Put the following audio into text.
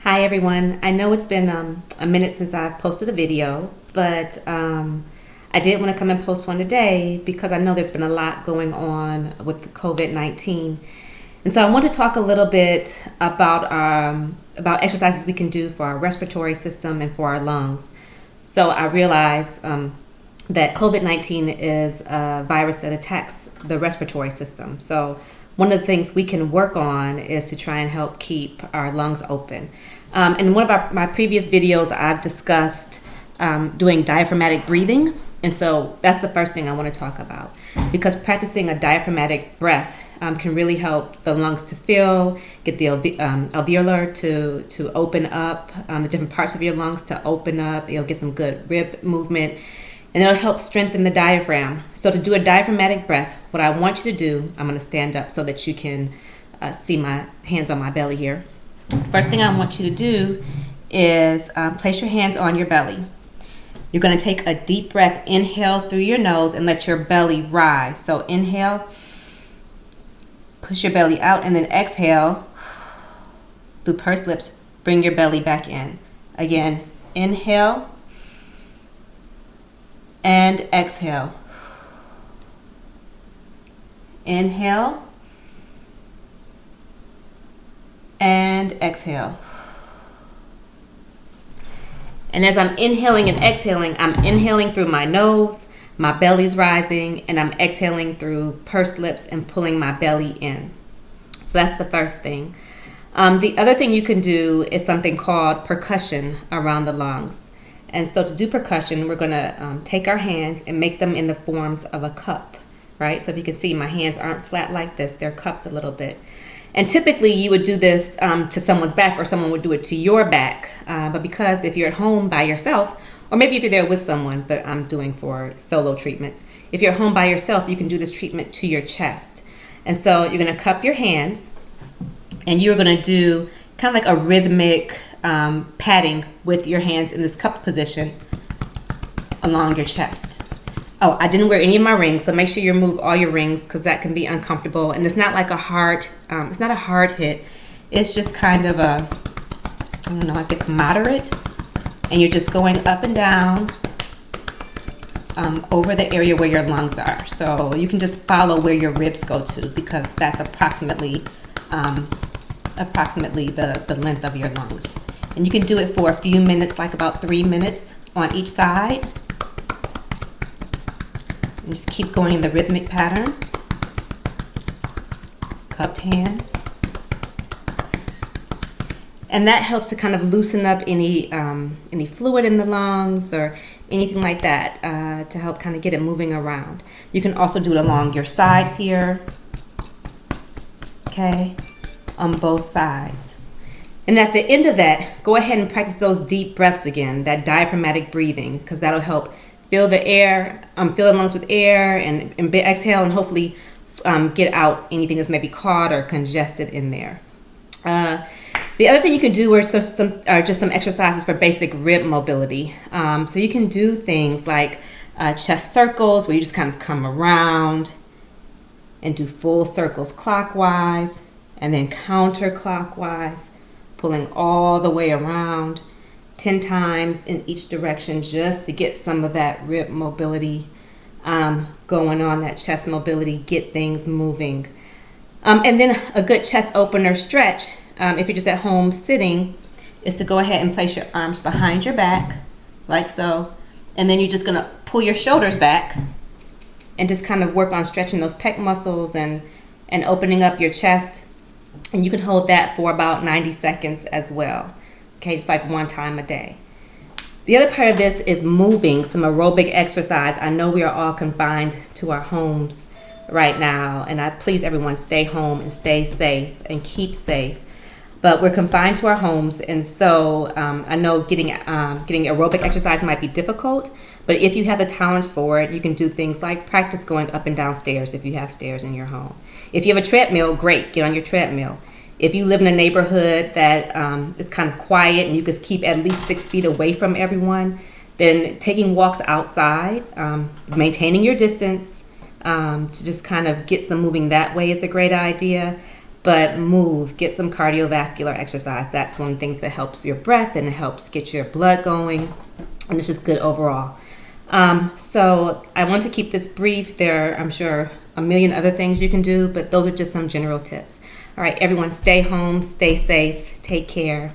Hi everyone. I know it's been a minute since I posted a video, but I did want to come and post one today because I know there's been a lot going on with the COVID-19. And so I want to talk a little bit about exercises we can do for our respiratory system and for our lungs. So I realize that COVID-19 is a virus that attacks the respiratory system. So one of the things we can work on is to try and help keep our lungs open. In one of my previous videos, I've discussed doing diaphragmatic breathing. And so that's the first thing I want to talk about, because practicing a diaphragmatic breath can really help the lungs to fill, get the alveolar to open up, the different parts of your lungs to open up. You'll get some good rib movement, and it'll help strengthen the diaphragm. So to do a diaphragmatic breath, what I want you to do, I'm going to stand up so that you can see my hands on my belly here. First thing I want you to do is place your hands on your belly. You're going to take a deep breath, inhale through your nose and let your belly rise. So inhale, push your belly out, and then exhale through pursed lips, bring your belly back in. Again, inhale and exhale. Inhale and exhale. And as I'm inhaling and exhaling, I'm inhaling through my nose, my belly's rising, and I'm exhaling through pursed lips and pulling my belly in. So that's the first thing. The other thing you can do is something called percussion around the lungs. And so to do percussion, we're going to take our hands and make them in the forms of a cup, right? So if you can see, my hands aren't flat like this, they're cupped a little bit. And typically you would do this to someone's back, or someone would do it to your back. But because if you're at home by yourself, or maybe if you're there with someone, but I'm doing for solo treatments. If you're at home by yourself, you can do this treatment to your chest. And so you're going to cup your hands, and you're going to do kind of like a rhythmic patting with your hands in this cupped position along your chest. Oh, I didn't wear any of my rings, so make sure you remove all your rings because that can be uncomfortable. And it's not like a hard, it's not a hard hit. It's just kind of a, I don't know, I guess moderate. And you're just going up and down over the area where your lungs are. So you can just follow where your ribs go to, because that's approximately the length of your lungs. And you can do it for a few minutes, like about 3 minutes on each side. And just keep going in the rhythmic pattern. Cupped hands. And that helps to kind of loosen up any fluid in the lungs or anything like that, to help kind of get it moving around. You can also do it along your sides here, okay, on both sides. And at the end of that, go ahead and practice those deep breaths again, that diaphragmatic breathing, because that'll help fill the air, fill the lungs with air, and exhale, and hopefully get out anything that's maybe caught or congested in there. The other thing you can do are just some exercises for basic rib mobility. So you can do things like chest circles, where you just kind of come around and do full circles clockwise and then counterclockwise, pulling all the way around 10 times in each direction, just to get some of that rib mobility going on, that chest mobility, get things moving. And then a good chest opener stretch, if you're just at home sitting, is to go ahead and place your arms behind your back, like so. And then you're just going to pull your shoulders back and just kind of work on stretching those pec muscles and opening up your chest. And you can hold that for about 90 seconds as well. Okay, just like one time a day. The other part of this is moving, some aerobic exercise. I know we are all confined to our homes right now, and I please everyone, stay home and stay safe and keep safe. But we're confined to our homes, and so I know getting aerobic exercise might be difficult, but if you have the tolerance for it, you can do things like practice going up and down stairs if you have stairs in your home. If you have a treadmill, great, get on your treadmill. If you live in a neighborhood that is kind of quiet and you could keep at least 6 feet away from everyone, then taking walks outside, maintaining your distance to just kind of get some moving that way is a great idea. but move, get some cardiovascular exercise. That's one of the things that helps your breath and it helps get your blood going, and it's just good overall. So I want to keep this brief. There are, I'm sure, a million other things you can do, but those are just some general tips. All right, everyone, stay home, stay safe, take care.